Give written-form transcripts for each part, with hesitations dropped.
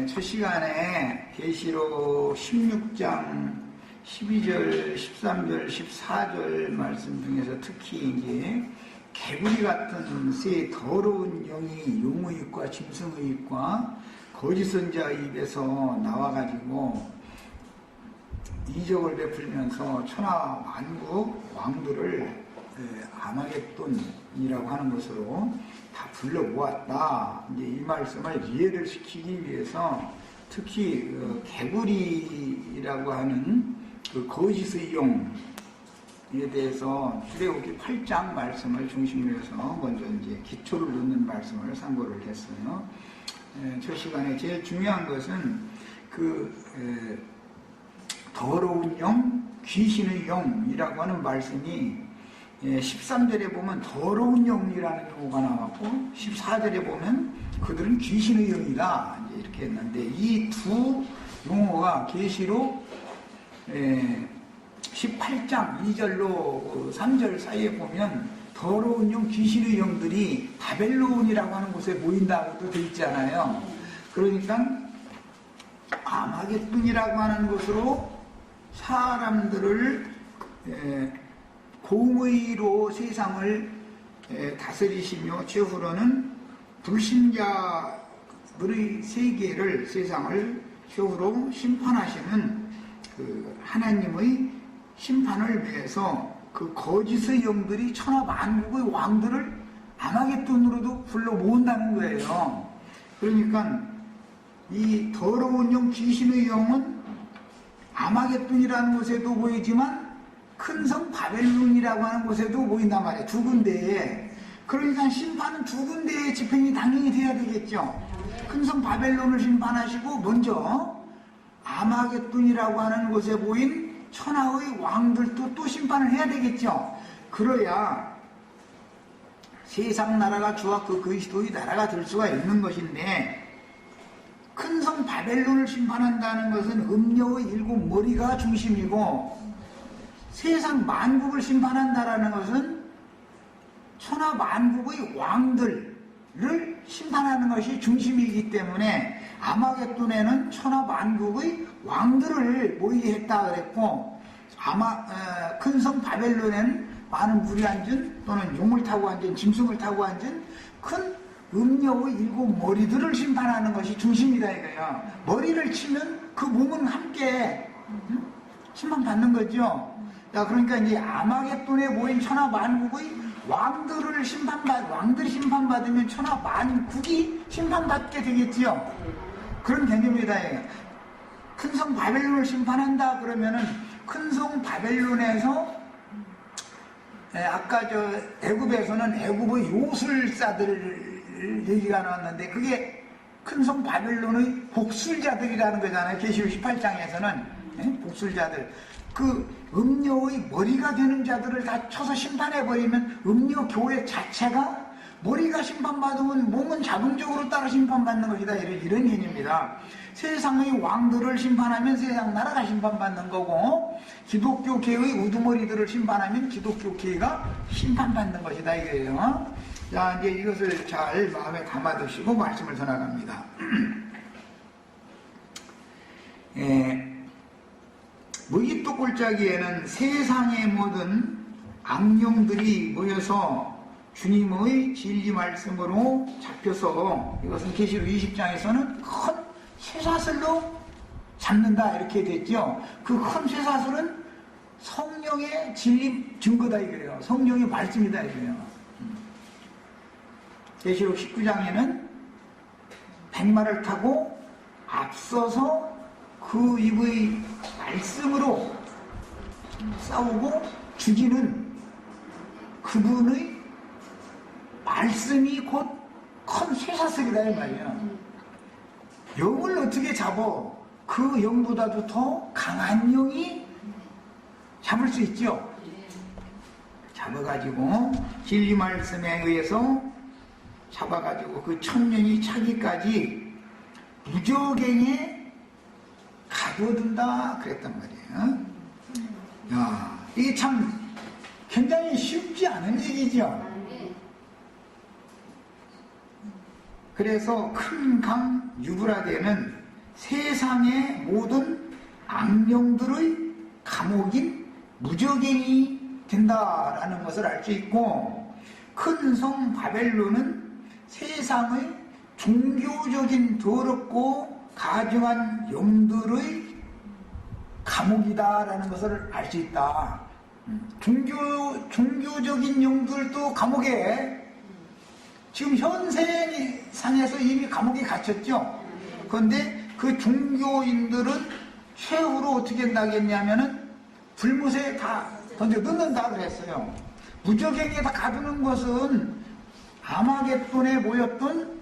첫 시간에 계시록 16장 12절, 13절, 14절 말씀 중에서 특히 이제 개구리 같은 새 더러운 영이 용의 입과 짐승의 입과 거짓 선지자의 입에서 나와가지고 이적을 베풀면서 천하 만국 왕들을 아마겟돈이라고 하는 것으로 다 불러 모았다. 이제 이 말씀을 이해를 시키기 위해서 특히 개구리라고 하는 그 거짓의 용에 대해서 출애굽기 8장 말씀을 중심으로 해서 먼저 이제 기초를 놓는 말씀을 상고를 했어요. 저 시간에 제일 중요한 것은 그 더러운 영, 귀신의 영이라고 하는 말씀이 13절에 보면 더러운 영이라는 용어가 나왔고 14절에 보면 그들은 귀신의 영이다 이렇게 했는데 이 두 용어가 계시록 18장 2절로 3절 사이에 보면 더러운 영, 귀신의 영들이 바벨론이라고 하는 곳에 모인다고도 되어 있잖아요. 그러니까 아마겟돈이라고 하는 곳으로 사람들을 공의로 세상을 다스리시며 최후로는 불신자들의 세계를 세상을 최후로 심판하시는 그 하나님의 심판을 위해서 그 거짓의 영들이 천하 만국의 왕들을 아마겟돈으로도 불러 모은다는 거예요. 그러니까 이 더러운 영, 귀신의 영은 아마겟돈이라는 곳에도 보이지만 큰 성 바벨론이라고 하는 곳에도 보인단 말이에요. 두 군데에. 그러니까 심판은 두 군데의 집행이 당연히 돼야 되겠죠. 큰 성 바벨론을 심판하시고 먼저 아마겟돈이라고 하는 곳에 보인 천하의 왕들도 또 심판을 해야 되겠죠. 그래야 세상 나라가 주와 그 그리스도의 나라가 될 수가 있는 것인데 큰 성 바벨론을 심판한다는 것은 음녀의 일곱 머리가 중심이고 세상 만국을 심판한다라는 것은 천하 만국의 왕들을 심판하는 것이 중심이기 때문에 아마겟돈에는 천하 만국의 왕들을 모이게 했다 그랬고 큰 성 바벨론에는 많은 물이 앉은 또는 용을 타고 앉은 짐승을 타고 앉은 큰 음녀의 일곱 머리들을 심판하는 것이 중심이다 이거예요. 머리를 치면 그 몸은 함께 심판받는 거죠. 자, 그러니까 이제 아마겟돈에 모인 천하 만국의 왕들이 심판받으면 천하 만국이 심판받게 되겠지요. 그런 개념이다. 큰 성 바벨론을 심판한다 그러면은 큰 성 바벨론에서 아까 애굽에서는 애굽의 요술사들 얘기가 나왔는데 그게 큰 성 바벨론의 복술자들이라는 거잖아요. 계시록 18장에서는 복술자들. 그 음녀의 머리가 되는 자들을 다 쳐서 심판해버리면 음녀 교회 자체가 머리가 심판받으면 몸은 자동적으로 따라 심판받는 것이다. 이런 개념입니다. 세상의 왕들을 심판하면 세상 나라가 심판받는 거고 기독교 계의 우두머리들을 심판하면 기독교 계가 심판받는 것이다 이거예요. 자, 이제 이것을 잘 마음에 담아두시고 말씀을 전해갑니다. 무기토 골짜기에는 세상의 모든 악령들이 모여서 주님의 진리 말씀으로 잡혀서 이것은 계시록 20장에서는 큰 쇠사슬로 잡는다 이렇게 됐죠. 그 큰 쇠사슬은 성령의 진리 증거다 이거예요. 성령의 말씀이다 이거예요. 계시록 19장에는 백마를 타고 앞서서 그 입의 말씀으로 싸우고 죽이는 그분의 말씀이 곧 큰 쇠사슬이다 이 말이에요. 영을 어떻게 잡어? 그 영보다도 더 강한 영이 잡을 수 있죠. 잡아가지고 진리 말씀에 의해서 잡아가지고 그 천년이 차기까지 무적행에 가둬둔다 그랬단 말이에요. 야, 이게 참 굉장히 쉽지 않은 얘기죠. 그래서 큰 강 유브라데는 세상의 모든 악령들의 감옥인 무저갱이 된다라는 것을 알 수 있고, 큰 성 바벨론은 세상의 종교적인 더럽고 가증한 영들의 감옥이다라는 것을 알 수 있다. 종교적인 영들도 감옥에 지금 현세상에서 이미 감옥에 갇혔죠. 그런데 그 종교인들은 최후로 어떻게 한다겠냐면은 불못에 다 던져 넣는다 그랬어요. 무저갱이에 다 가두는 것은 아마겟돈에 모였던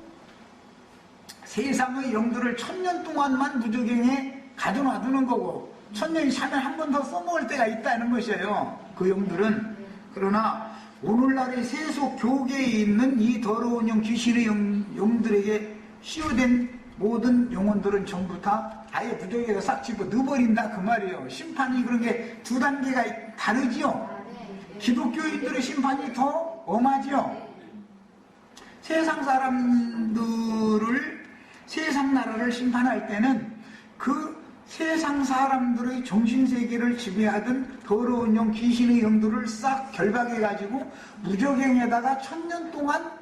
세상의 영들을 1000년 동안만 무저갱에 가둬놔두는 거고, 1000년이 차면 한 번 더 써먹을 때가 있다는 것이에요. 그 영들은. 그러나 오늘날의 세속 교계에 있는 이 더러운 영, 귀신의 영들에게 씌워된 모든 영혼들은 전부 다 아예 무저갱에서 싹 집어 넣어버린다 그 말이에요. 심판이 그런 게 두 단계가 다르지요. 기독교인들의 심판이 더 엄하지요. 세상 사람들을, 세상 나라를 심판할 때는 그 세상 사람들의 정신세계를 지배하던 더러운 영, 귀신의 영들을 싹 결박해가지고 무저갱에다가 1000년 동안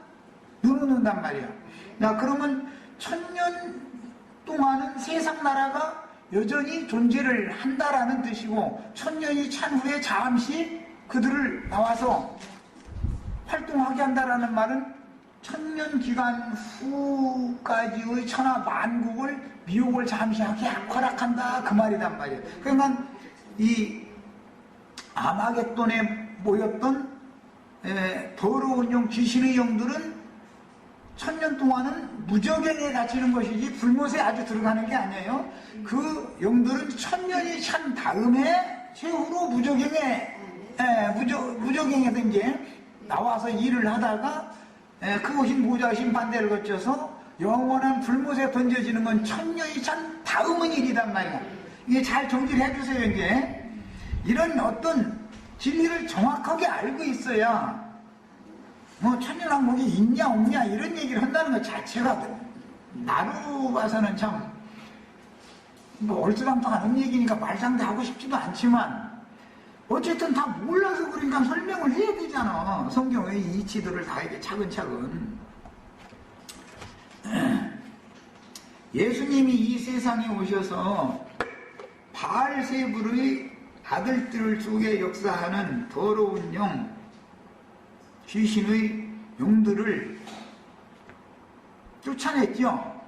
넣어놓는단 말이야. 야, 그러면 1000년 동안은 세상 나라가 여전히 존재를 한다라는 뜻이고, 1000년이 찬 후에 잠시 그들을 나와서 활동하게 한다라는 말은 1000년 기간 후까지의 천하 만국을 미혹을 잠시 하게 허락한다 그 말이란 말이에요. 그러니까 이 아마겟돈에 모였던 더러운 영, 귀신의 영들은 1000년 동안은 무저갱에 갇히는 것이지 불못에 아주 들어가는 게 아니에요. 그 영들은 1000년이 찬 다음에 최후로 무저갱에서 이제 나와서 일을 하다가 크고신 보좌 심판대를 거쳐서 영원한 불못에 던져지는 건 1000년이 찬 다음의 일이란 말이야. 이게 잘 정리를 해주세요. 이제 이런 어떤 진리를 정확하게 알고 있어야 뭐 천년왕국이 있냐 없냐 이런 얘기를 한다는 것 자체가 나로 봐서는 참 뭐 얼토당토하는 얘기니까 말상대하고 싶지도 않지만, 어쨌든 다 몰라서 그러니까 설명을 해야 되잖아. 성경의 이치들을 다 이렇게 차근차근. 예수님이 이 세상에 오셔서 바알세불의 아들들 속에 역사하는 더러운 영, 귀신의 영들을 쫓아냈죠.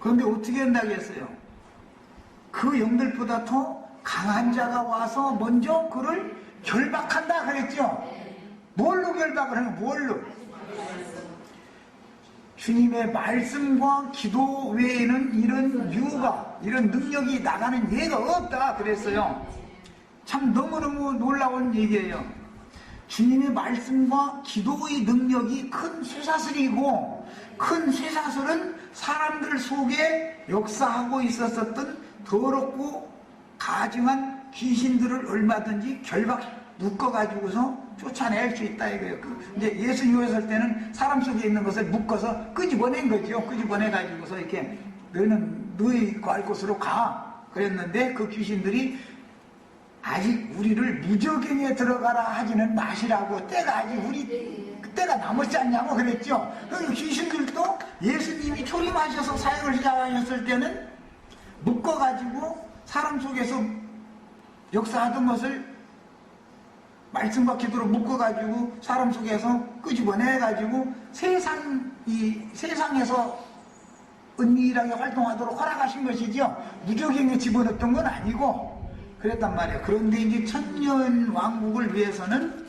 그런데 어떻게 한다겠어요? 그 영들보다 더 강한 자가 와서 먼저 그를 결박한다 그랬죠. 뭘로 결박을 하는 거예요? 뭘로? 주님의 말씀과 기도 외에는 이런 유가, 이런 능력이 나가는 예가 없다 그랬어요. 참 너무너무 놀라운 얘기예요. 주님의 말씀과 기도의 능력이 큰 쇠사슬이고, 큰 쇠사슬은 사람들 속에 역사하고 있었던 더럽고 가증한 귀신들을 얼마든지 결박 묶어가지고서 쫓아낼 수 있다 이거예요. 이제 예수 유했을 때는 사람 속에 있는 것을 묶어서 끄집어낸 거죠. 끄집어내가지고서 이렇게 너는 너희 갈 곳으로 가 그랬는데, 그 귀신들이 아직 우리를 무저갱에 들어가라 하지는 마시라고, 때가 아직 때가 남았지 않냐고 그랬죠. 그 귀신들도 예수님이 초림하셔서 사역을 시작하셨을 때는 묶어가지고 사람 속에서 역사하던 것을 말씀과 기도로 묶어가지고 사람 속에서 끄집어내가지고 세상에서 은밀하게 활동하도록 허락하신 것이죠. 무저갱에 집어넣었던 건 아니고 그랬단 말이에요. 그런데 이제 천년 왕국을 위해서는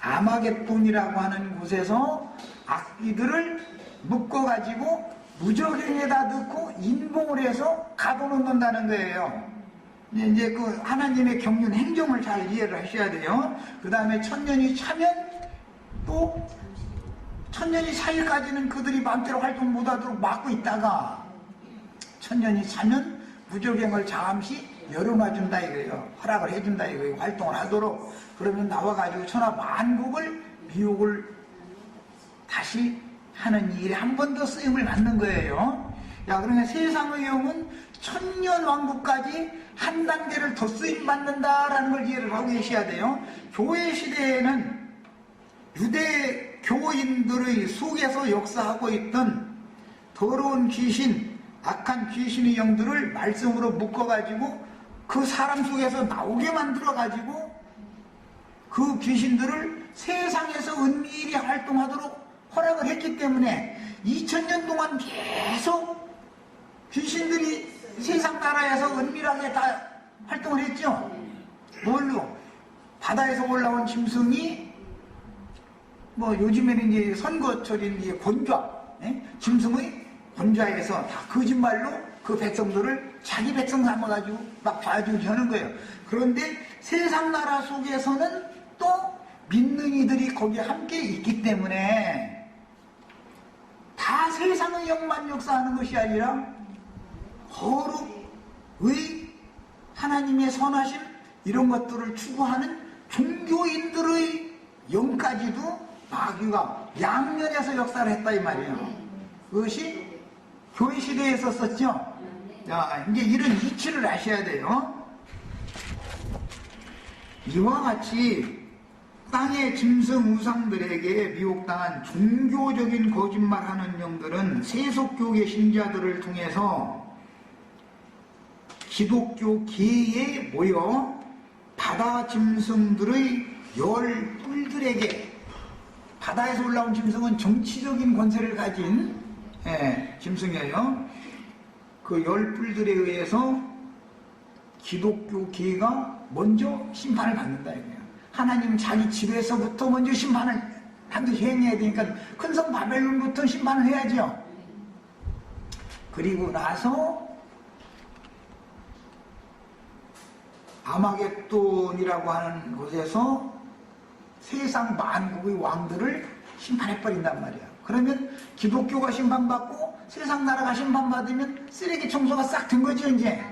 아마겟돈이라고 하는 곳에서 악귀들을 묶어가지고 무저갱에다 넣고 인봉을 해서 가둬놓는다는 거예요. 이제 그 하나님의 경륜 행정을 잘 이해를 하셔야 돼요. 그 다음에 천년이 차면 또 천년이 차일까지는 그들이 마음대로 활동 못하도록 막고 있다가 천년이 차면 무저갱을 잠시 열어놔준다 이거예요. 허락을 해준다 이거예요. 활동을 하도록. 그러면 나와가지고 천하 만국을 미혹을 다시 하는 일에 한 번 더 쓰임을 받는 거예요. 야, 그러면 세상의 영은 천년 왕국까지 한 단계를 더 쓰임 받는다라는 걸 이해를 하고 계셔야 돼요. 교회 시대에는 유대 교인들의 속에서 역사하고 있던 더러운 귀신, 악한 귀신의 영들을 말씀으로 묶어가지고 그 사람 속에서 나오게 만들어가지고 그 귀신들을 세상에서 은밀히 활동하도록 허락을 했기 때문에 2000년 동안 계속 귀신들이 세상 나라에서 은밀하게 다 활동을 했죠. 뭘로? 바다에서 올라온 짐승이 뭐 요즘에는 이제 선거철인 이제 곤좌, 짐승의 곤좌에서 다 거짓말로 그 백성들을 자기 백성 삼아가지고 막 봐주기 하는 거예요. 그런데 세상 나라 속에서는 또 믿는 이들이 거기에 함께 있기 때문에 다 세상의 영만 역사하는 것이 아니라 거룩의 하나님의 선하심 이런 것들을 추구하는 종교인들의 영까지도 마귀가 양면에서 역사를 했다 이 말이에요. 그것이 교회 시대에 있었었죠. 자, 이제 이런 이치를 아셔야 돼요. 이와 같이 땅의 짐승 우상들에게 미혹당한 종교적인 거짓말하는 영들은 세속교계 신자들을 통해서 기독교계에 모여 바다 짐승들의 열 뿔들에게, 바다에서 올라온 짐승은 정치적인 권세를 가진 짐승이에요. 그 열 뿔들에 의해서 기독교계가 먼저 심판을 받는다 이거예요. 하나님 자기 집에서부터 먼저 심판을 반드시 행해야 되니까 큰성 바벨론부터 심판을 해야죠. 그리고 나서 아마겟돈이라고 하는 곳에서 세상 만국의 왕들을 심판해버린단 말이야. 그러면 기독교가 심판받고 세상 나라가 심판받으면 쓰레기 청소가 싹 된 거죠 이제.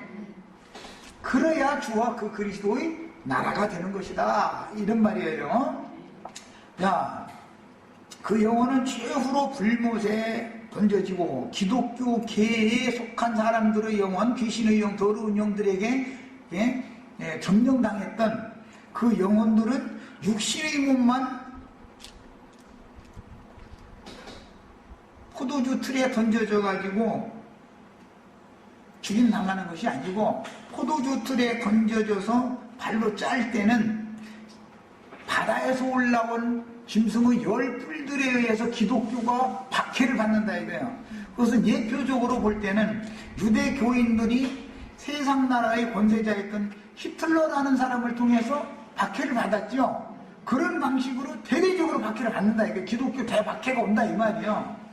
그래야 주와 그 그리스도의 나라가 되는 것이다 이런 말이에요. 자, 그 영혼은 최후로 불못에 던져지고 기독교계에 속한 사람들의 영혼, 귀신의 영, 더러운 영들에게 점령당했던 그 영혼들은 육신의 몸만 포도주 틀에 던져져 가지고 죽임당하는 것이 아니고, 포도주 틀에 던져져서 발로 짤 때는 바다에서 올라온 짐승의 열 뿔들에 의해서 기독교가 박해를 받는다 이거예요. 그것은 예표적으로 볼 때는 유대 교인들이 세상 나라의 권세자였던 히틀러라는 사람을 통해서 박해를 받았죠. 그런 방식으로 대대적으로 박해를 받는다 이거예요. 기독교 대박해가 온다 이 말이에요.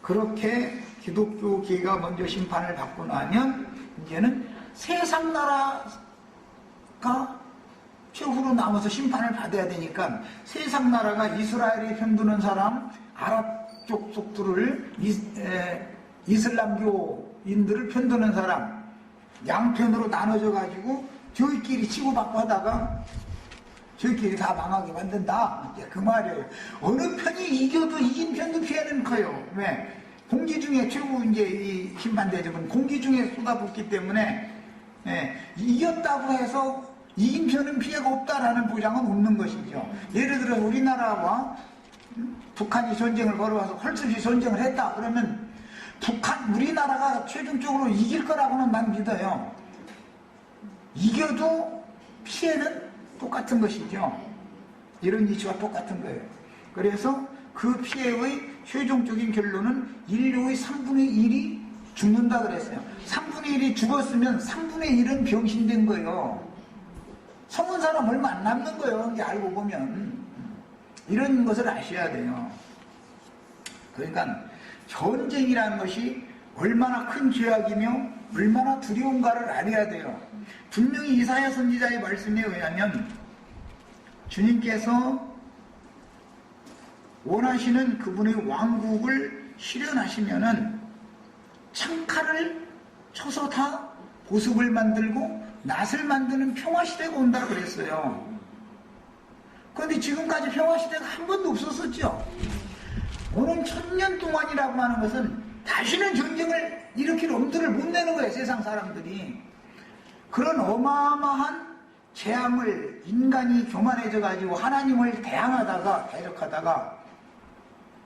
그렇게 기독교계가 먼저 심판을 받고 나면 이제는 세상 나라가 최후로 남아서 심판을 받아야 되니까 세상 나라가 이스라엘에 편드는 사람, 아랍 쪽 속들을 이슬람교인들을 편드는 사람 양편으로 나눠져 가지고 저희끼리 치고받고 하다가 저희끼리 다 망하게 만든다. 이제 그 말이에요. 어느 편이 이겨도 이긴 편도 피해는 커요. 왜? 공기 중에 최고 이제 이 심판대접은 공기 중에 쏟아붓기 때문에 이겼다고 해서 이긴 편은 피해가 없다라는 보장은 없는 것이죠. 예를 들어 우리나라와 북한이 전쟁을 걸어와서 헐없이 전쟁을 했다. 그러면 우리나라가 최종적으로 이길 거라고는 난 믿어요. 이겨도 피해는 똑같은 것이죠. 이런 이치와 똑같은 거예요. 그래서 그 피해의 최종적인 결론은 인류의 3분의 1이 죽는다 그랬어요. 3분의 1이 죽었으면 3분의 1은 병신된 거예요. 성은 사람 얼마 안 남는 거예요. 이게 알고 보면. 이런 것을 아셔야 돼요. 그러니까 전쟁이라는 것이 얼마나 큰 죄악이며 얼마나 두려운가를 알아야 돼요. 분명히 이사야 선지자의 말씀에 의하면 주님께서 원하시는 그분의 왕국을 실현하시면은 창칼을 쳐서 다 보습을 만들고 낫을 만드는 평화시대가 온다 그랬어요. 그런데 지금까지 평화시대가 한 번도 없었었죠. 오는 1000년 동안이라고 하는 것은 다시는 전쟁을 일으킬 엄두를 못 내는 거예요, 세상 사람들이. 그런 어마어마한 재앙을 인간이 교만해져 가지고 하나님을 대항하다가 대적하다가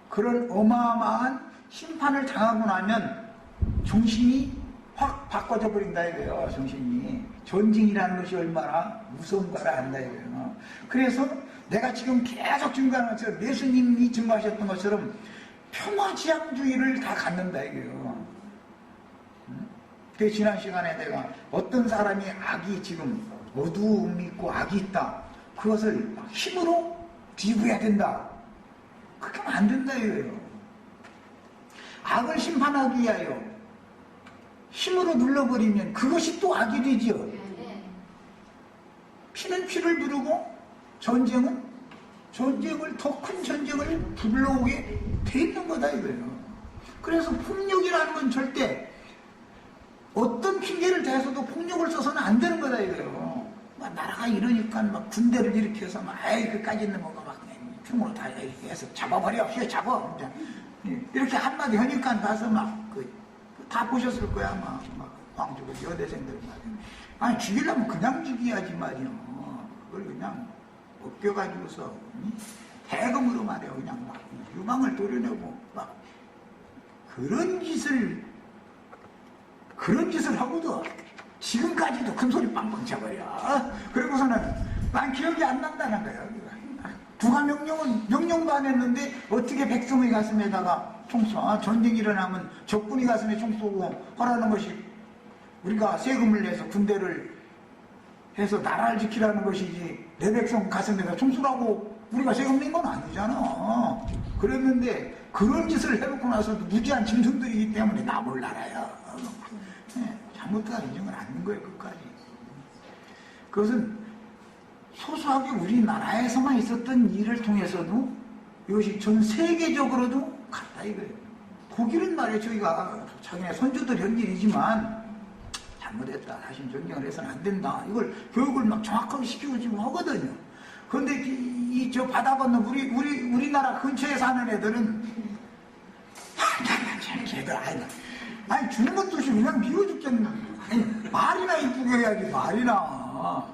그런 어마어마한 심판을 당하고 나면 정신이 확 바꿔져 버린다 이거예요. 정신이. 전쟁이라는 것이 얼마나 무서운가를 안다 이거예요. 그래서 내가 지금 계속 증거하는 것처럼 예수님이 증거하셨던 것처럼 평화지향주의를 다 갖는다 이거예요. 그 지난 시간에 내가 어떤 사람이 악이 지금 어두움이 있고 악이 있다. 그것을 힘으로 뒤집어야 된다. 그렇게 하면 안 된다 이거예요. 악을 심판하기 위하여 힘으로 눌러버리면 그것이 또 악이 되지요. 피는 피를 누르고 전쟁을 더 큰 전쟁을 불러오게 돼 있는 거다 이거예요. 그래서 폭력이라는 건 절대 어떤 핑계를 대서도 폭력을 써서는 안 되는 거다 이거예요. 막 나라가 이러니까 막 군대를 일으켜서 막 아이 그까지 있는 거가 막 총으로 다 이렇게 해서 잡아버려 잡아 이렇게 한마디 하니까 가서 막 다 보셨을 거야 막 광주고 여대생들 말이야. 아니 죽이려면 그냥 죽여야지 말이야. 그걸 그냥 벗겨가지고서 대금으로 말이야 그냥 막 유망을 도려내고 막 그런 짓을 하고도 지금까지도 큰 소리 빵빵 쳐버려. 그리고서는 난 기억이 안 난다는 거야. 누가 명령도 안 했는데 어떻게 백성의 가슴에다가 총 쏴? 전쟁이 일어나면 적군이 가슴에 총 쏘고 하라는 것이 우리가 세금을 내서 군대를 해서 나라를 지키라는 것이지 내 백성 가슴에다 총 쏘라고 우리가 세금 낸 건 아니잖아. 그랬는데 그런 짓을 해놓고 나서도 무지한 짐승들이기 때문에 나 몰라라요. 잘못하다 인정을 안 한 거예요 끝까지. 그것은 소소하게 우리나라에서만 있었던 일을 통해서도 이것이 전 세계적으로도 같다 이거예요. 독일은 말이에요. 저희가 자기네 선조들 한 일이지만 잘못했다. 다시 전쟁을 해서는 안 된다. 이걸 교육을 막 정확하게 시키고 지금 하거든요. 그런데 저 바다 건너 우리나라 근처에 사는 애들은 걔들 아니 주는 것도 없이 그냥 미워 죽겠는 아니 말이나 이쁘게 해야지 말이나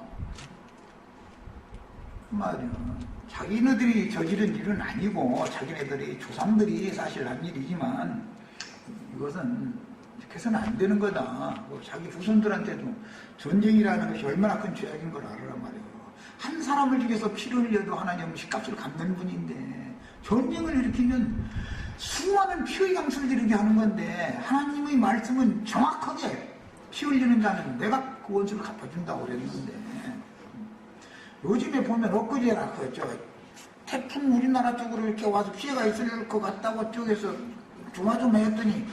말이야. 자기네들이 저지른 일은 아니고 자기네들이 조상들이 사실 한 일이지만 이것은 이렇게 해서는 안 되는 거다. 자기 후손들한테도 전쟁이라는 것이 얼마나 큰 죄악인 걸 알아란 말이에요. 한 사람을 죽여서 피를 흘려도 하나님은 핏값을 갚는 분인데 전쟁을 일으키면 수많은 피의 강수를 지르게 하는 건데 하나님의 말씀은 정확하게 피 흘리는 자는 내가 그 원수를 갚아준다고 그랬는데 요즘에 보면 엊그제라 태풍 우리나라 쪽으로 이렇게 와서 피해가 있을 것 같다고 쪽에서 조마조마했더니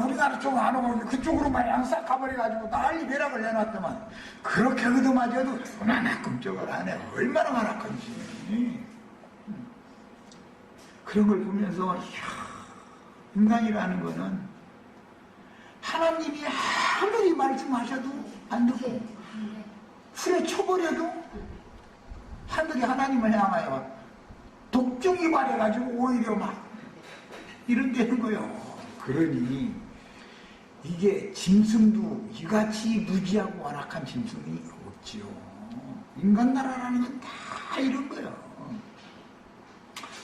우리나라 쪽은 안 오고 그쪽으로만 양싹 가버려가지고 난리 배락을 내놨더만 그렇게 그도마저도 얼마나 끔찍을 하네. 얼마나 만악한지. 그런 걸 보면서 인간이라는 거는 하나님이 아무리 말씀하셔도 안 듣고 술에 쳐버려도 하늘이 하나님을 향하여 독종이 발해가지고 오히려 막 이런 데는 거요. 그러니 이게 짐승도 이같이 무지하고 완악한 짐승이 없지요. 인간 나라라는 건 다 이런 거요.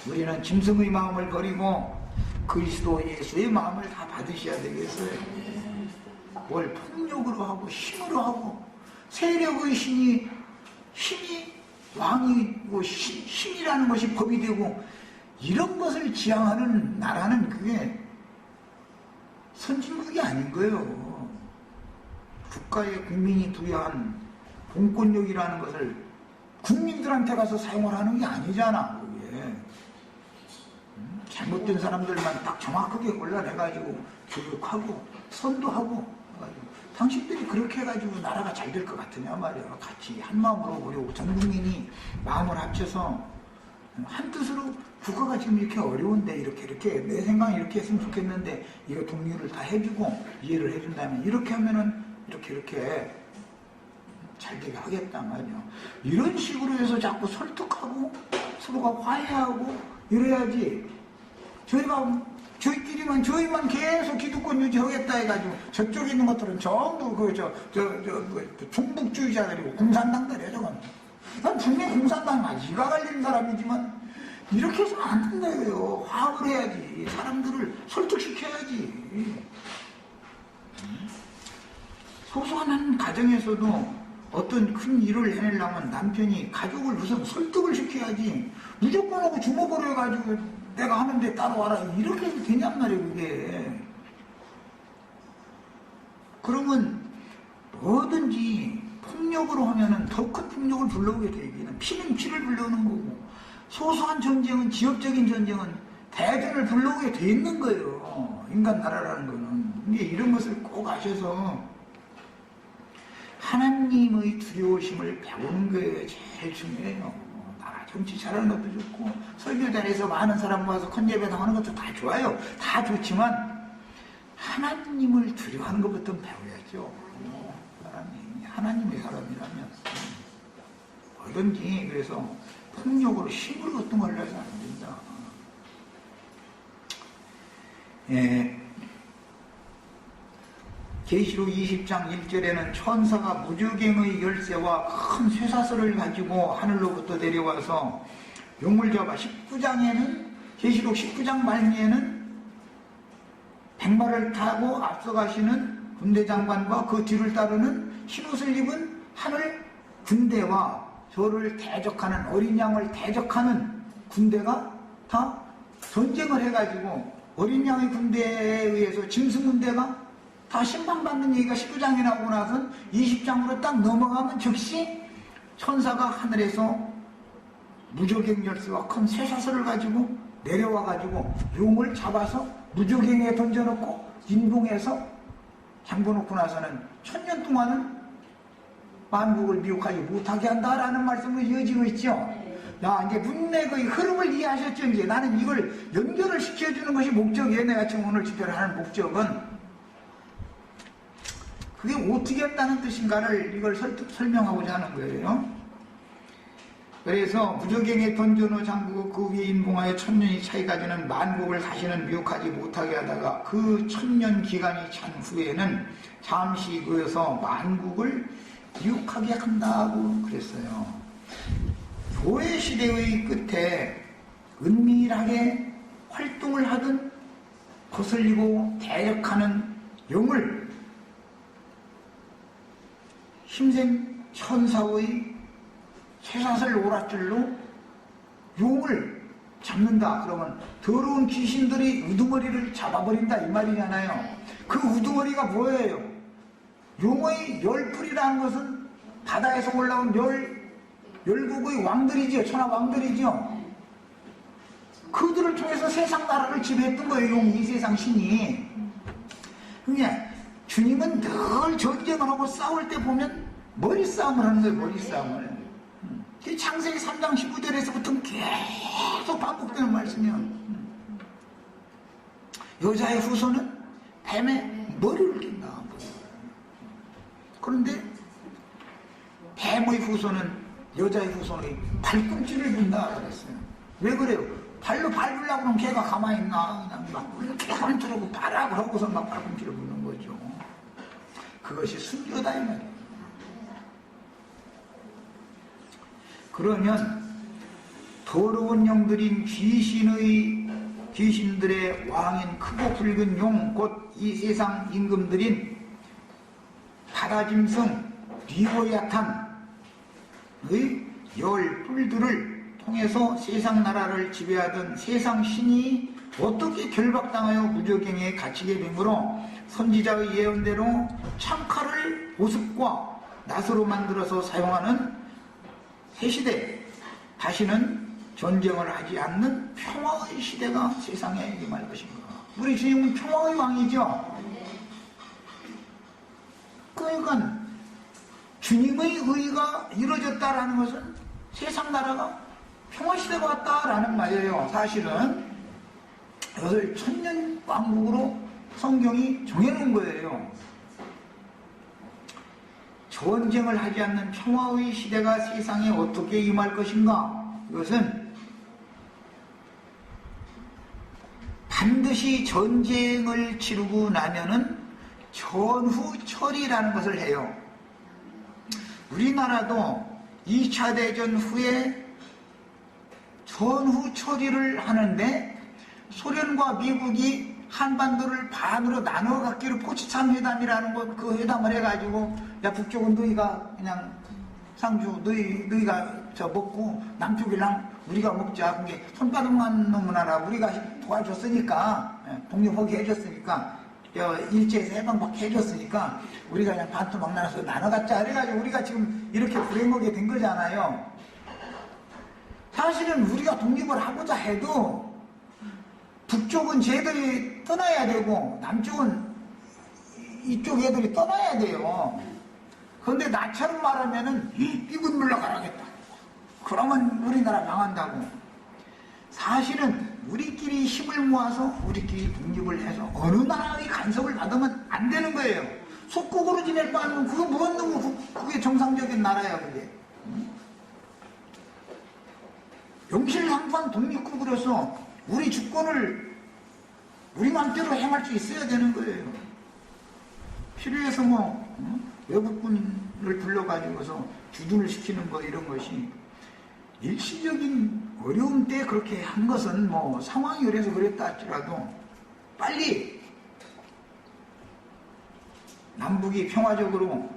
우리는 짐승의 마음을 버리고 그리스도 예수의 마음을 다 받으셔야 되겠어요. 뭘 폭력으로 하고 힘으로 하고 세력의 힘이 왕이고 힘이라는 것이 법이 되고 이런 것을 지향하는 나라는 그게 선진국이 아닌 거예요. 국가의 국민이 부여한 공권력이라는 것을 국민들한테 가서 사용을 하는 게 아니잖아. 그게 잘못된 사람들만 딱 정확하게 골라내가지고 교육하고 선도하고 해가지고 당신들이 그렇게 해가지고 나라가 잘 될 것 같으냐 말이야. 같이 한 마음으로 우리 전 국민이 마음을 합쳐서 한 뜻으로 국가가 지금 이렇게 어려운데 이렇게 내 생각은 이렇게 했으면 좋겠는데 이거 동료를 다 해주고 이해를 해준다면 이렇게 하면은 이렇게 잘 되게 하겠단 말이야. 이런 식으로 해서 자꾸 설득하고 서로가 화해하고 이래야지. 저희만 계속 기득권 유지하겠다 해가지고 저쪽에 있는 것들은 전부 종북주의자들이고 공산당들이에요. 저건. 난 분명히 공산당 이가 갈리는 사람이지만 이렇게 해서는 안 된다고요. 화합을 해야지. 사람들을 설득시켜야지. 소소한 가정에서도 어떤 큰 일을 해내려면 남편이 가족을 우선 설득을 시켜야지. 무조건 하고 주먹으로 해가지고 내가 하는데 따라와라. 이렇게 해도 되냔 말이에요, 그게. 그러면 뭐든지 폭력으로 하면은 더 큰 폭력을 불러오게 돼. 피는 피를 불러오는 거고, 소소한 전쟁은, 지역적인 전쟁은 대전을 불러오게 돼 있는 거예요. 인간 나라라는 거는. 근데 이런 것을 꼭 아셔서 하나님의 두려우심을 배우는 게 제일 중요해요. 나라 정치 잘하는 것도 좋고, 설교자리에서 많은 사람 모아서 컨예배당 하는 것도 다 좋아요. 다 좋지만 하나님을 두려워하는 것부터 배워야죠. 하나님의 사람이라면 뭐든지. 그래서 폭력으로 힘으로 어떤 걸 해서 안 된다. 예. 계시록 20장 1절에는 천사가 무저갱의 열쇠와 큰 쇠사슬을 가지고 하늘로부터 내려와서 용을 잡아, 19장에는, 계시록 19장 말미에는 백마를 타고 앞서가시는 군대장관과 그 뒤를 따르는 흰옷을 입은 하늘 군대와 저를 대적하는, 어린 양을 대적하는 군대가 다 전쟁을 해가지고 어린 양의 군대에 의해서 짐승 군대가 다 심판받는 얘기가 19장에 나오고 나서 20장으로 딱 넘어가면 즉시 천사가 하늘에서 무저갱 열쇠와 큰 쇠사슬을 가지고 내려와가지고 용을 잡아서 무저갱에 던져놓고 인봉해서 잠궈놓고 나서는 1000년 동안은 만국을 미혹하지 못하게 한다라는 말씀을 이어지고 있죠. 야, 이제 문맥의 흐름을 이해하셨죠? 이제 나는 이걸 연결을 시켜주는 것이 목적이에요. 내가 지금 오늘 집회를 하는 목적은. 그게 어떻게 한다는 뜻인가를 이걸 설명하고자 하는 거예요. 그래서 무저갱에 던져놓은 장구고 그 위에 인봉하여 1000년이 차이까지는 만국을 다시는 미혹하지 못하게 하다가 그 1000년 기간이 찬 후에는 잠시 그에서 만국을 미혹하게 한다고 그랬어요. 교회 시대의 끝에 은밀하게 활동을 하던 거슬리고 대적하는 영을 힘센 천사의 쇠사슬 오랏줄로 용을 잡는다. 그러면 더러운 귀신들이 우두머리를 잡아버린다 이 말이잖아요. 그 우두머리가 뭐예요? 용의 열풀이라는 것은 바다에서 올라온 열국의 왕들이죠. 천하 왕들이죠. 그들을 통해서 세상 나라를 지배했던 거예요. 용이, 세상 신이. 그러니까 주님은 늘 전쟁을 하고 싸울 때 보면 머리 싸움을 하는 거예요. 머리 싸움을. 창세기 3장 19절에서부터 계속 반복되는 말씀이요. 여자의 후손은 뱀의 머리를 낀다. 그런데 뱀의 후손은 여자의 후손의 발꿈치를 분다 그랬어요. 왜 그래요? 발로 밟으려고 하면 걔가 가만히 있나? 그냥 막 이렇게 한쪽으로 발악을 하고서 막 발꿈치를 부는 거죠. 그것이 순교다 이 말이에요. 그러면 더러운 영들인 귀신들의 왕인 크고 붉은 용, 곧 이 세상 임금들인 바다짐승 리보야탄의 열 뿔들을 통해서 세상 나라를 지배하던 세상 신이 어떻게 결박당하여 무저갱에 갇히게 되므로 선지자의 예언대로 창칼을 보습과 낫으로 만들어서 사용하는 새 시대, 다시는 전쟁을 하지 않는 평화의 시대가 세상에 임할 것인가. 우리 주님은 평화의 왕이죠. 그러니까 주님의 의가 이루어졌다라는 것은 세상 나라가 평화시대가 왔다라는 말이에요. 사실은 이것을 1000년 왕국으로 성경이 정해놓은 거예요. 전쟁을 하지 않는 평화의 시대가 세상에 어떻게 임할 것인가? 이것은 반드시 전쟁을 치르고 나면은 전후처리라는 것을 해요. 우리나라도 2차 대전 후에 전후처리를 하는데 소련과 미국이 한반도를 반으로 나눠 갖기로 포츠담 회담이라는 그 회담을 해가지고 야 북쪽은 너희가 그냥 상주 너희가 저 먹고 남쪽이랑 우리가 먹자. 그게 손바닥만 놈은 하라. 우리가 도와줬으니까 독립하게 해줬으니까 일제에서 해방받게 해줬으니까 우리가 그냥 반토막 나눠서 나눠갖자. 그래가지고 우리가 지금 이렇게 불행하게 된 거잖아요. 사실은 우리가 독립을 하고자 해도 북쪽은 쟤들이 떠나야 되고 남쪽은 이쪽 애들이 떠나야 돼요. 그런데 나처럼 말하면은 미군 물러가라겠다. 그러면 우리나라 망한다고. 사실은 우리끼리 힘을 모아서 우리끼리 독립을 해서 어느 나라의 간섭을 받으면 안 되는 거예요. 속국으로 지낼 거 아니면 그거 무슨 놈 그게 정상적인 나라야 그게. 명실상부한 독립국으로서 우리 주권을 우리 맘대로 행할 수 있어야 되는 거예요. 필요해서 외국군을 불러가지고서 주둔을 시키는 거 이런 것이 일시적인 어려움 때 그렇게 한 것은 상황이 그래서 그랬다 할지라도 빨리 남북이 평화적으로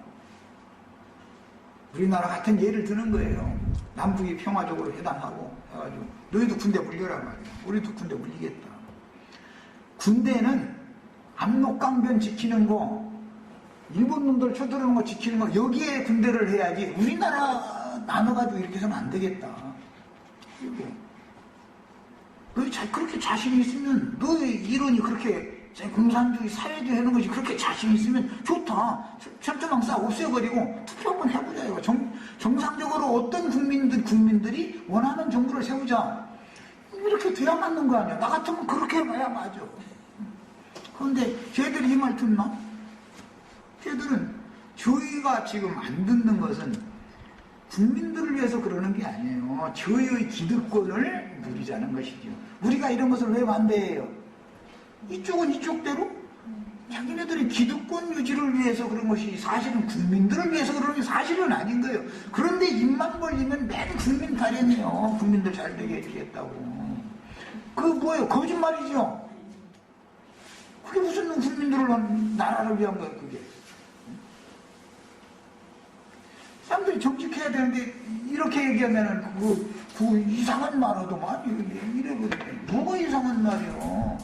우리나라 같은 예를 드는 거예요. 남북이 평화적으로 회담하고 해가지고 너희도 군대 물려라 말이야. 우리도 군대 물리겠다. 군대는 압록강변 지키는 거, 일본 놈들 쳐들어오는 거 지키는 거, 여기에 군대를 해야지 우리나라 나눠가지고 이렇게 하면 안 되겠다. 그리고 너희 그렇게 자신이 있으면 너희 이론이 그렇게 공산주의 사회주의 하는 것이 그렇게 자신 있으면 좋다. 철조망 없애버리고 투표 한번 해보자. 이거 정상적으로 어떤 국민들이 원하는 정부를 세우자. 이렇게 돼야 맞는 거 아니야. 나 같으면 그렇게 해봐야 맞아. 그런데 쟤들이 이 말 듣나? 쟤들은 저희가 지금 안 듣는 것은 국민들을 위해서 그러는 게 아니에요. 저희의 기득권을 누리자는 것이죠. 우리가 이런 것을 왜 반대해요? 이쪽은 이쪽대로 자기네들이 기득권 유지를 위해서 그런 것이 사실은 국민들을 위해서 그러는 게 사실은 아닌 거예요. 그런데 입만 벌리면 맨 국민 타령이에요. 국민들 잘 되게 해주겠다고. 그거 뭐예요? 거짓말이죠. 그게 무슨 국민들을 나라를 위한 거예요, 그게. 사람들이 정직해야 되는데 이렇게 얘기하면은 그 이상한 말하더만 이래버리네. 뭐가 이상한 말이요?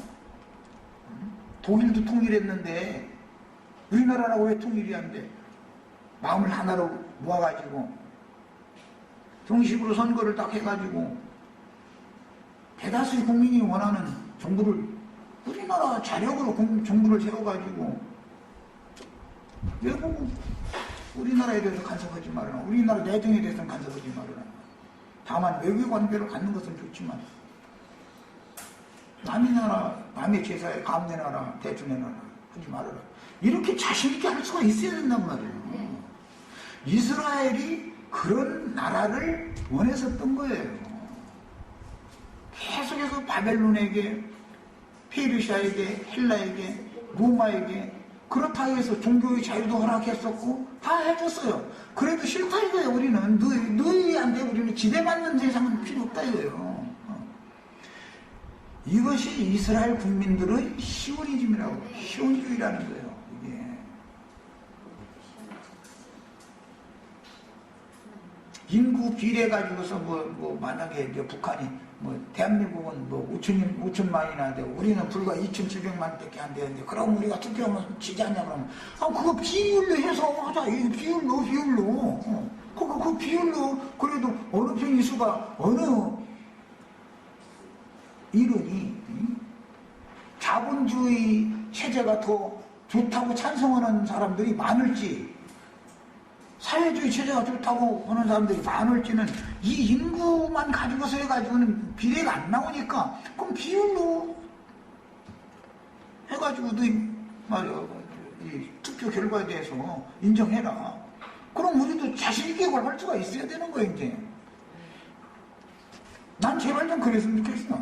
독일도 통일했는데 우리나라라고 왜 통일이 안 돼? 마음을 하나로 모아가지고 정식으로 선거를 딱 해가지고 대다수의 국민이 원하는 정부를 우리나라 자력으로 정부를 세워가지고 외국 우리나라에 대해서 간섭하지 말아라. 우리나라 내정에 대해서는 간섭하지 말아라. 다만 외교 관계를 갖는 것은 좋지만 남의 나라, 남의 제사에 감내나라, 대충해나라 하지 말아라. 이렇게 자신있게 할 수가 있어야 된단 말이에요. 이스라엘이 그런 나라를 원했었던 거예요. 계속해서 바벨론에게, 페르시아에게, 헬라에게, 로마에게 그렇다 해서 종교의 자유도 허락했었고 다 해줬어요. 그래도 싫다 이거예요. 우리는 너희한테 우리는 지대받는 세상은 필요 없다 이거예요. 이것이 이스라엘 국민들의 시오니즘이라고, 시온주의라는 거예요. 이게 인구 비례 가지고서 만약에 이제 북한이 대한민국은 5천만이나 되고 우리는 불과 2,700만밖에 안 되는데 그럼 우리가 투표하면 지지 않냐 그러면 그거 비율로 해서 하자. 비율로 그 비율로 그래도 어느 편의수가 어느 이론이 자본주의 체제가 더 좋다고 찬성하는 사람들이 많을지 사회주의 체제가 좋다고 하는 사람들이 많을지는 이 인구만 가지고서 해가지고는 비례가 안 나오니까 그럼 비율로 해가지고 이 투표 결과에 대해서 인정해라. 그럼 우리도 자신있게 그걸 할 수가 있어야 되는 거예요. 이제 난 제발 좀 그랬으면 좋겠어.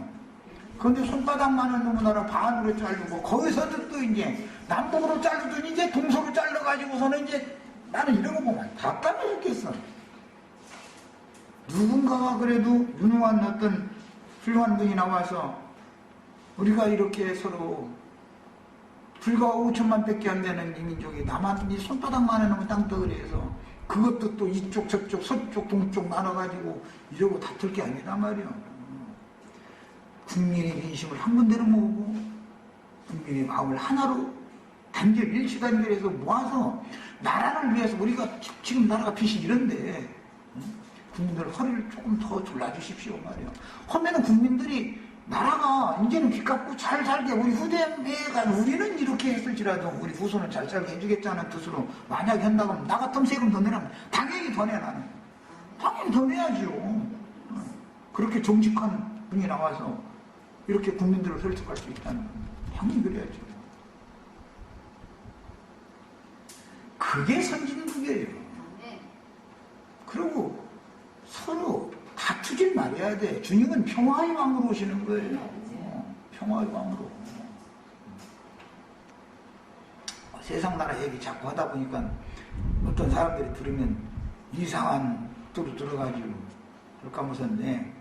그런데 손바닥만한 놈은 나라 반으로 자르고 거기서도 또 이제 남북으로 자르더니 이제 동서로 잘라가지고서는 이제 나는 이런 거 보면 답답해 죽겠어. 누군가가 그래도 유능한 어떤 훌륭한 분이 나와서 우리가 이렇게 서로 불과 5천만 밖에 안 되는 이 민족이 나만 이 손바닥만한 놈은 땅덩어리에서 그것도 또 이쪽 저쪽 서쪽 동쪽 나눠가지고 이러고 다툴 게 아니란 말이야. 국민의 민심을 한 군데로 모으고 국민의 마음을 하나로 단결 일치단결해서 모아서 나라를 위해서 우리가 지금 나라가 빚이 이런데 국민들 허리를 조금 더 졸라주십시오 말이야. 하면은 국민들이 나라가 이제는 빚 갚고 잘 살게 우리 후대가 우리는 이렇게 했을지라도 우리 후손은 잘 살게 해주겠다는 뜻으로 만약에 한다고 하면 나 같으면 세금 더 내라면 당연히 더 내. 나는 당연히 더 내야지요. 그렇게 정직한 분이 나와서 이렇게 국민들을 설득할 수 있다는 건 당연히 그래야죠. 그게 선진국이에요. 그리고 서로 다투질 말아야 돼. 주님은 평화의 왕으로 오시는 거예요. 평화의 왕으로. 세상 나라 얘기 자꾸 하다 보니까 어떤 사람들이 들으면 이상한 뚜루 들어가지고 그럴까 무섭네.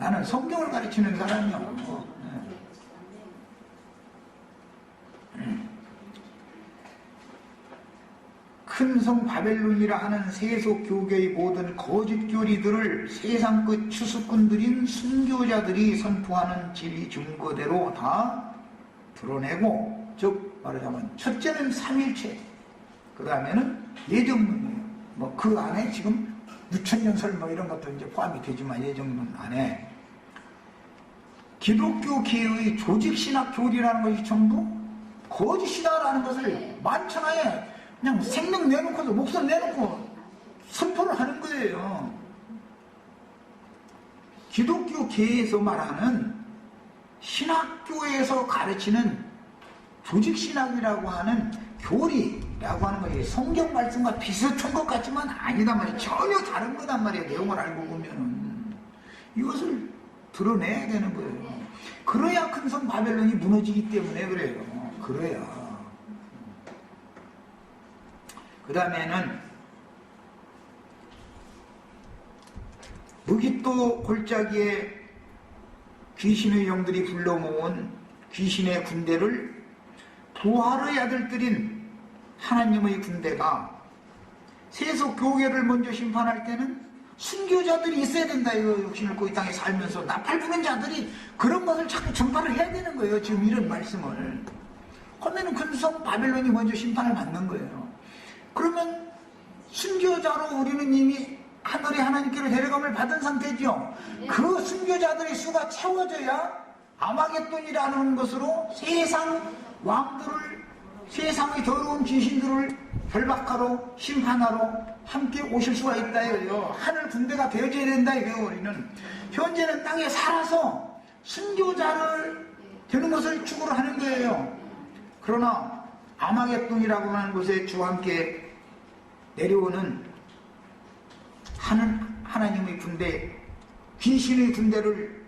나는 성경을 가르치는 사람이야. 큰 성 바벨론이라 하는 세속 교계의 모든 거짓 교리들을 세상 끝 추수꾼들인 순교자들이 선포하는 진리 증거대로 다 드러내고, 즉 말하자면 첫째는 삼일체, 그 다음에는 예정론이에요. 뭐 그 안에 지금 유천년설 뭐 이런 것도 이제 포함이 되지만 예정론 안에 기독교계의 조직신학 교리라는 것이 전부 거짓이다라는 것을 만천하에 그냥 생명 내놓고서 목소리 내놓고 선포를 하는 거예요. 기독교계에서 말하는 신학교에서 가르치는 조직신학이라고 하는 교리라고 하는 것이 성경 말씀과 비슷한 것 같지만 아니단 말이에요. 전혀 다른 거단 말이에요. 내용을 알고 보면은 이것을 드러내야 되는 거예요. 그래야 큰 성 바벨론이 무너지기 때문에 그래요. 그래야. 그 다음에는 무깃도 골짜기에 귀신의 영들이 불러 모은 귀신의 군대를 부활의 아들들인 하나님의 군대가 세속 교계를 먼저 심판할 때는 순교자들이 있어야 된다. 이거 욕심을 이 땅에 살면서 나팔 부는 자들이 그런 것을 자꾸 전파를 해야 되는 거예요. 지금 이런 말씀을 하면은 큰 성 바벨론이 먼저 심판을 받는 거예요. 그러면 순교자로 우리는 이미 하늘의 하나님께로 데려감을 받은 상태죠. 그 순교자들의 수가 채워져야 아마겟돈이라는 것으로 세상 왕들을, 세상의 더러운 귀신들을 결박하러 심판하러 함께 오실 수가 있다 이거예요. 하늘 군대가 되어져야 된다 이거예요. 우리는 현재는 땅에 살아서 순교자를 되는 것을 추구를 하는 거예요. 그러나 아마겟돈이라고 하는 곳에 주와 함께 내려오는 하나님의 군대, 귀신의 군대를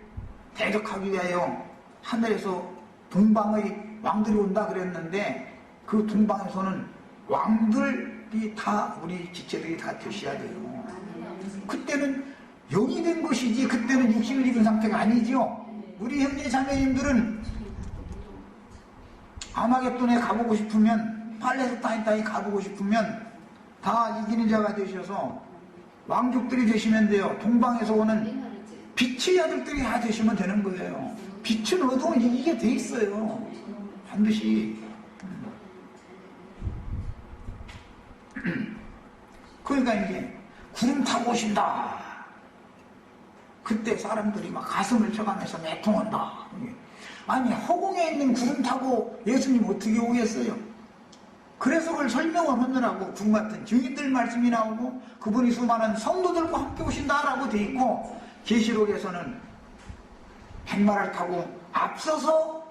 대적하기 위하여 하늘에서 동방의 왕들이 온다 그랬는데 그 동방에서는 왕들이 다 우리 지체들이 다 되셔야 돼요. 그때는 영이 된 것이지 그때는 육신을 입은 상태가 아니죠. 우리 형제 자매님들은 아마겟돈에 가보고 싶으면, 팔레스타인 땅에 가보고 싶으면 다 이기는 자가 되셔서 왕족들이 되시면 돼요. 동방에서 오는 빛의 아들들이 다 되시면 되는 거예요. 빛은 어두운 이기게 돼 있어요. 반드시. 그러니까 이제 구름 타고 오신다. 그때 사람들이 막 가슴을 쳐가면서 내통한다. 아니 허공에 있는 구름 타고 예수님 어떻게 오겠어요? 그래서 그걸 설명을 하느라고 군 같은 증인들 말씀이 나오고 그분이 수많은 성도들과 함께 오신다라고 돼 있고, 계시록에서는 백마를 타고 앞서서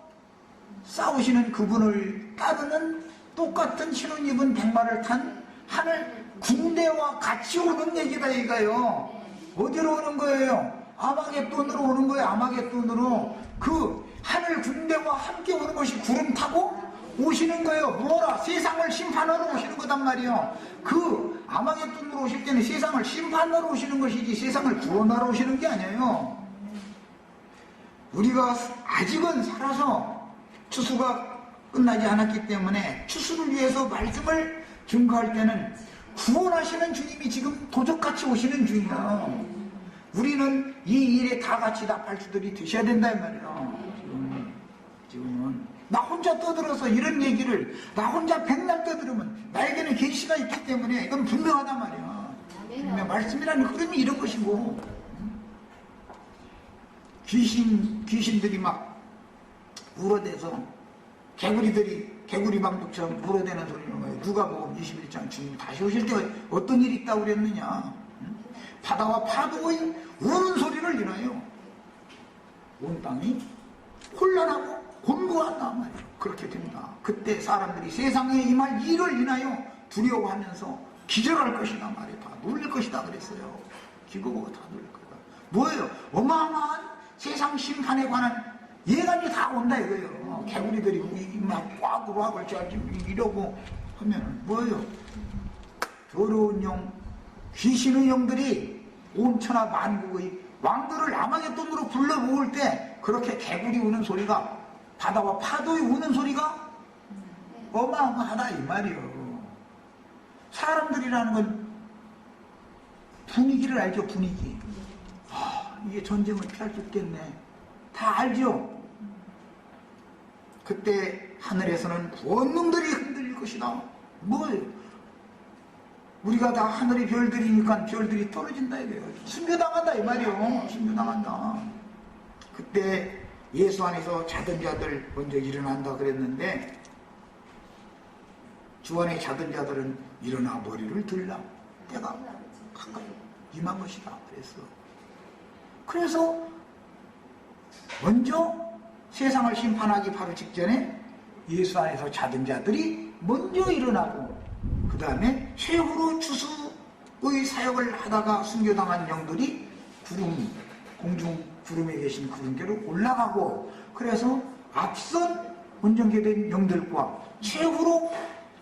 싸우시는 그분을 따르는 똑같은 신혼 입은 백마를 탄 하늘 군대와 같이 오는 얘기다 이거요. 어디로 오는 거예요? 아마겟돈으로 오는 거예요. 아마겟돈으로. 그 하늘 군대와 함께 오는 것이 구름 타고 오시는 거예요. 뭐라? 세상을 심판하러 오시는 거단 말이에요. 그 아마겟돈으로 오실 때는 세상을 심판하러 오시는 것이지 세상을 구원하러 오시는 게 아니에요. 우리가 아직은 살아서 추수가 끝나지 않았기 때문에 추수를 위해서 말씀을 증거할 때는 구원하시는 주님이 지금 도적같이 오시는 중이야. 우리는 이 일에 다 같이 다 발주들이 되셔야 된다 이 말이야. 지금은 나 혼자 떠들어서 이런 얘기를 나 혼자 백날 떠들으면 나에게는 계시가 있기 때문에 이건 분명하단 말이야. 분명 말씀이라는 흐름이 이런 것이고, 귀신들이 막 울어대서 개구리 방독처럼 울어대는 소리는 거예요. 누가복음 21장 주님 다시 오실 때 어떤 일이 있다고 그랬느냐. 바다와 파도의 우는 소리를 인하여 온 땅이 혼란하고 곤고한단 말이에요. 그렇게 됩니다. 그때 사람들이 세상에 임할 일을 인하여 두려워하면서 기절할 것이다 말이에요. 다 놀릴 것이다 그랬어요. 기고가 다 놀릴 거다. 뭐예요? 어마어마한 세상 심판에 관한 예감이 다 온다 이거예요. 개구리들이 막 꽉으로 이러고 하면 뭐예요? 더러운 영, 귀신의 영들이 온 천하 만국의 왕들을 아마겟돈으로 불러 모을 때 그렇게 개구리 우는 소리가, 바다와 파도의 우는 소리가 어마어마하다 이 말이에요. 사람들이라는 건 분위기를 알죠. 분위기. 이게 전쟁을 피할 수 있겠네. 다 알죠. 그때 하늘에서는 권능들이 흔들릴 것이다. 뭘? 우리가 다 하늘의 별들이니까 별들이 떨어진다 이거예요. 순교당한다 이 말이에요. 순교당한다. 그때 예수 안에서 자던 자들 먼저 일어난다 그랬는데, 주 안에 자던 자들은 일어나 머리를 들라. 때가 가까이 임한 것이다 그랬어. 그래서 먼저 세상을 심판하기 바로 직전에 예수 안에서 자던 자들이 먼저 일어나고, 그 다음에 최후로 추수의 사역을 하다가 순교당한 영들이 공중 구름에 계신 구름계로 올라가고, 그래서 앞선 온전케된 영들과 최후로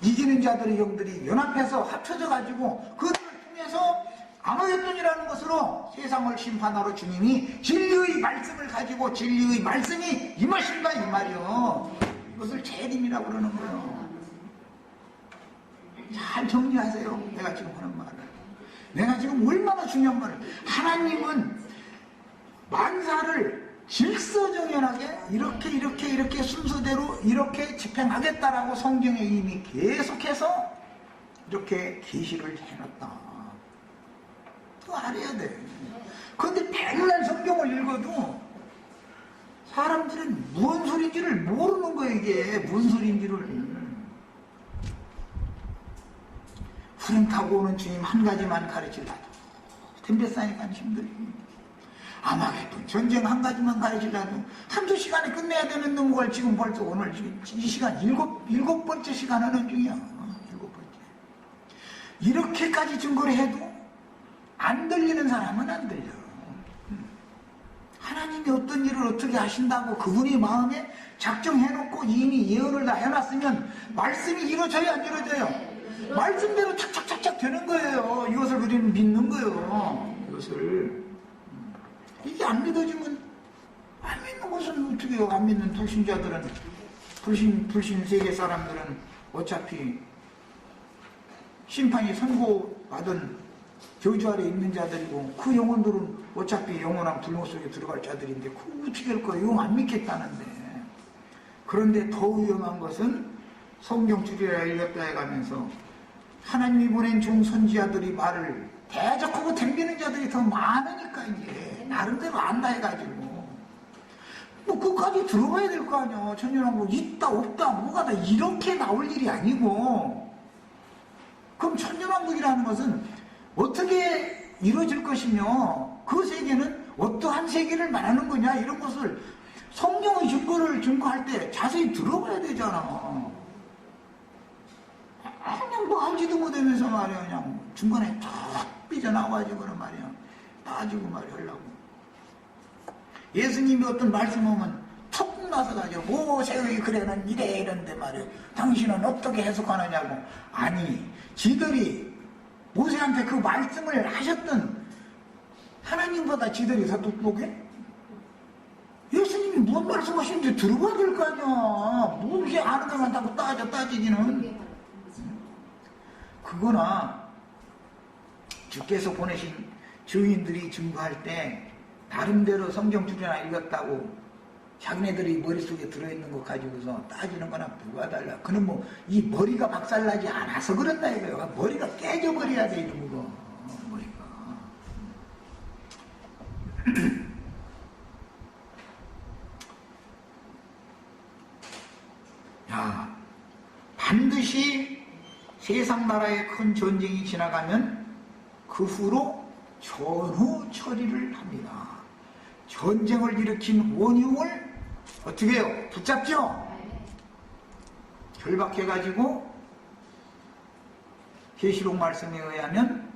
이기는 자들의 영들이 연합해서 합쳐져 가지고 그들을 통해서 아마겟돈이라는 것으로 세상을 심판하러 주님이 진리의 말씀을 가지고 진리의 말씀이 임하신다 이 말이요. 이것을 재림이라고 그러는 거예요. 잘 정리하세요. 내가 지금 하는 말을. 내가 지금 얼마나 중요한 말을. 하나님은 만사를 질서정연하게 이렇게 순서대로 이렇게 집행하겠다라고 성경에 이미 계속해서 이렇게 계시를 해놨다. 그거 알아야 돼. 그런데 백날 성경을 읽어도 사람들은 무슨 소리인지를 모르는 거예요. 이게 무슨 소리인지를. 구름 타고 오는 주님 한 가지만 가르치려도 덤벼싸니까 힘들지. 아마겟돈 전쟁 한 가지만 가르치려도 한두 시간에 끝내야 되는 걸 지금 벌써 오늘 이 시간 일곱 번째 시간 하는 중이야. 일곱 번째. 이렇게까지 증거를 해도 안 들리는 사람은 안 들려. 하나님이 어떤 일을 어떻게 하신다고 그분이 마음에 작정해놓고 이미 예언을 다 해놨으면 말씀이 이루어져야 안 이루어져요? 말씀대로 착착착착 되는 거예요. 이것을 우리는 믿는 거예요. 이것을. 이게 안 믿어지면, 안 믿는 것은 어떻게 해요? 안 믿는 불신자들은, 불신 세계 사람들은 어차피 심판이 선고받은 저주 아래 있는 자들이고, 그 영혼들은 어차피 영원한 불모 속에 들어갈 자들인데 그거 어떻게 할 거야? 영 안 믿겠다는데. 그런데 더 위험한 것은 성경 줄이라 읽었다 해가면서 하나님이 보낸 종 선지자들이 말을 대적하고 덤비는 자들이 더 많으니까 이제 나름대로 안다 해가지고 뭐 그까지 들어봐야 될 거 아니야. 천년왕국 있다 없다 뭐가 다 이렇게 나올 일이 아니고, 그럼 천년왕국이라는 것은 어떻게 이루어질 것이며 그 세계는 어떠한 세계를 말하는 거냐, 이런 것을 성경의 증거를 증거할 때 자세히 들어봐야 되잖아. 그냥 뭐 알지도 못하면서 말이야. 그냥 중간에 쫙 삐져나와가지고 말이야. 따지고 말이야 하려고. 예수님이 어떤 말씀하면 툭 나서가지고 모세의 글에는 이래 이런데 말이에요. 당신은 어떻게 해석하느냐고. 아니 지들이 모세한테 그 말씀을 하셨던 하나님보다 지들이 더 똑똑해? 예수님이 무슨 말씀하시는지 들어봐야 될 거 아니야. 무엇이 아는 것만 하고 따지기는. 그거나 주께서 보내신 증인들이 증거할 때 나름대로 성경 주제나 읽었다고 자기네들이 머릿속에 들어있는 거 가지고서 따지는 거나 뭐가 달라. 그는 뭐 이 머리가 박살나지 않아서 그런다 이거예요. 머리가 깨져버려야 돼 이런 거. 머리가. 야, 반드시 세상 나라의 큰 전쟁이 지나가면 그 후로 전후 처리를 합니다. 전쟁을 일으킨 원흉을 어떻게 해요? 붙잡죠? 결박해가지고 계시록 말씀에 의하면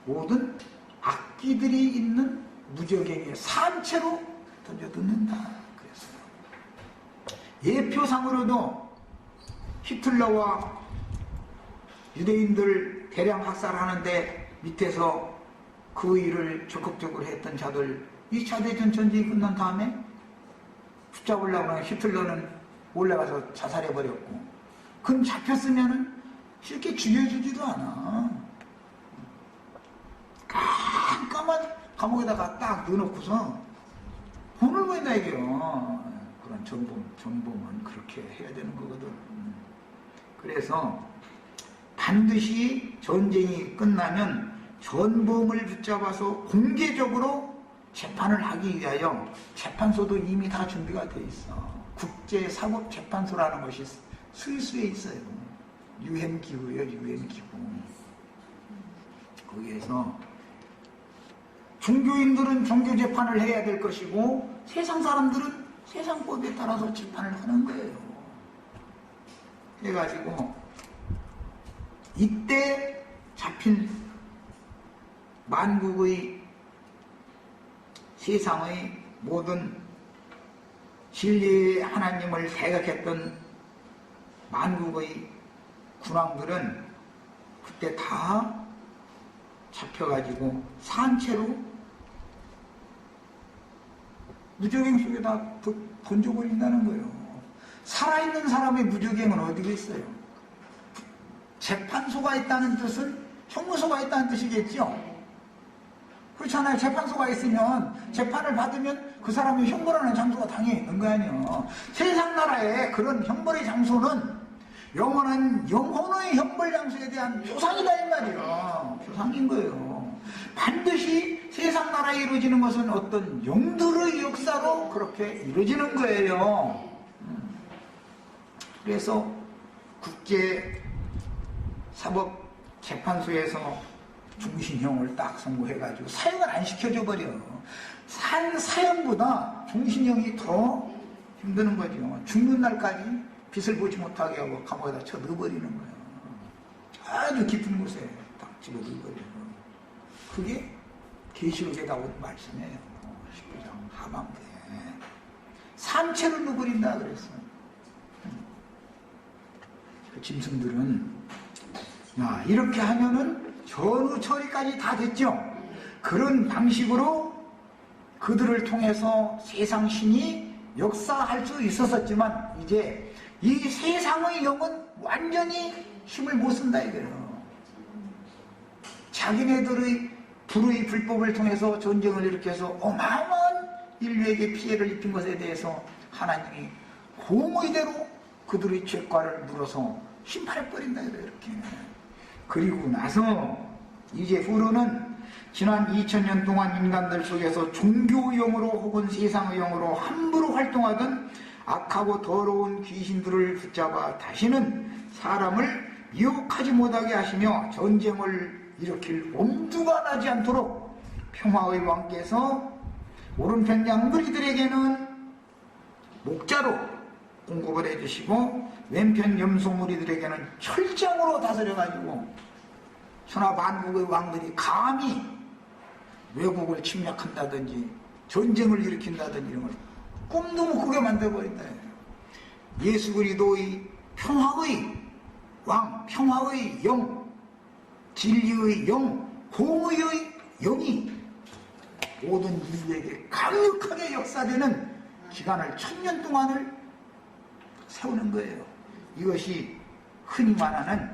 모든 악기들이 있는 무적행의 산채로 던져듣는다. 그랬어요. 예표상으로도 히틀러와 유대인들 대량 학살하는데 밑에서 그 일을 적극적으로 했던 자들 2차 대전 전쟁이 끝난 다음에 붙잡으려고 하는 히틀러는 올라가서 자살해버렸고 그럼 잡혔으면은 쉽게 죽여주지도 않아. 깜깜한 감옥에다가 딱 넣어놓고서 돈을 모인다 이게요. 그런 전범은 그렇게 해야 되는 거거든. 그래서 반드시 전쟁이 끝나면 전범을 붙잡아서 공개적으로 재판을 하기 위하여 재판소도 이미 다 준비가 돼 있어. 국제사법재판소라는 것이 스위스에 있어요. 유엔기구예요, 유엔기구. 거기에서 종교인들은 종교재판을 해야 될 것이고 세상 사람들은 세상법에 따라서 재판을 하는 거예요. 해가지고 이때 잡힌 만국의 세상의 모든 진리의 하나님을 생각했던 만국의 군왕들은 그때 다 잡혀가지고 산채로 무적행 속에다 던져버린다는 거예요. 살아있는 사람의 무적행은 어디가 있어요? 재판소가 있다는 뜻은 형무소가 있다는 뜻이겠죠? 그렇잖아요. 재판소가 있으면 재판을 받으면 그 사람이 형벌하는 장소가 당연히 있는 거 아니에요. 세상 나라에 그런 형벌의 장소는 영원한 영혼의 형벌 장소에 대한 표상이다 이 말이에요. 표상인 거예요. 반드시 세상 나라에 이루어지는 것은 어떤 영들의 역사로 그렇게 이루어지는 거예요. 그래서 국제사법재판소에서 중신형을 딱 선고해가지고 사형을 안 시켜줘 버려. 사형보다 중신형이 더 힘드는 거죠. 죽는 날까지 빛을 보지 못하게 하고 감옥에다 쳐 넣어버리는 거예요. 아주 깊은 곳에 딱 집어 넣어버려요. 그게 계시록에 나온 말씀이에요. 19장 하반부에 산채로 넣어버린다 그랬어. 그 짐승들은 이렇게 하면은 전후 처리까지 다 됐죠. 그런 방식으로 그들을 통해서 세상 신이 역사할 수 있었지만 이제 이 세상의 영은 완전히 힘을 못 쓴다 이거예요. 자기네들의 불의 불법을 통해서 전쟁을 일으켜서 어마어마한 인류에게 피해를 입힌 것에 대해서 하나님이 공의대로 그들의 죄과를 물어서 심판해버린다 이렇게. 그리고 나서 이제 후로는 지난 2000년 동안 인간들 속에서 종교용으로 혹은 세상의 영으로 함부로 활동하던 악하고 더러운 귀신들을 붙잡아 다시는 사람을 미혹하지 못하게 하시며 전쟁을 일으킬 엄두가 나지 않도록 평화의 왕께서 오른편 양무리들에게는 목자로 공급을 해주시고 왼편 염소무리들에게는 철장으로 다스려가지고 천하 만국의 왕들이 감히 외국을 침략한다든지 전쟁을 일으킨다든 이런 걸 꿈도 못 꾸게 만들어버린다. 예수 그리스도의 평화의 왕, 평화의 영, 진리의 영, 공의의 영이 모든 인류에게 강력하게 역사되는 기간을 1000년 동안을 세우는 거예요. 이것이 흔히 말하는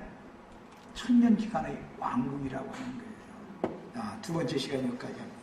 1000년 기간의 왕국이라고 하는 거예요. 두 번째 시간 여기까지 합니다.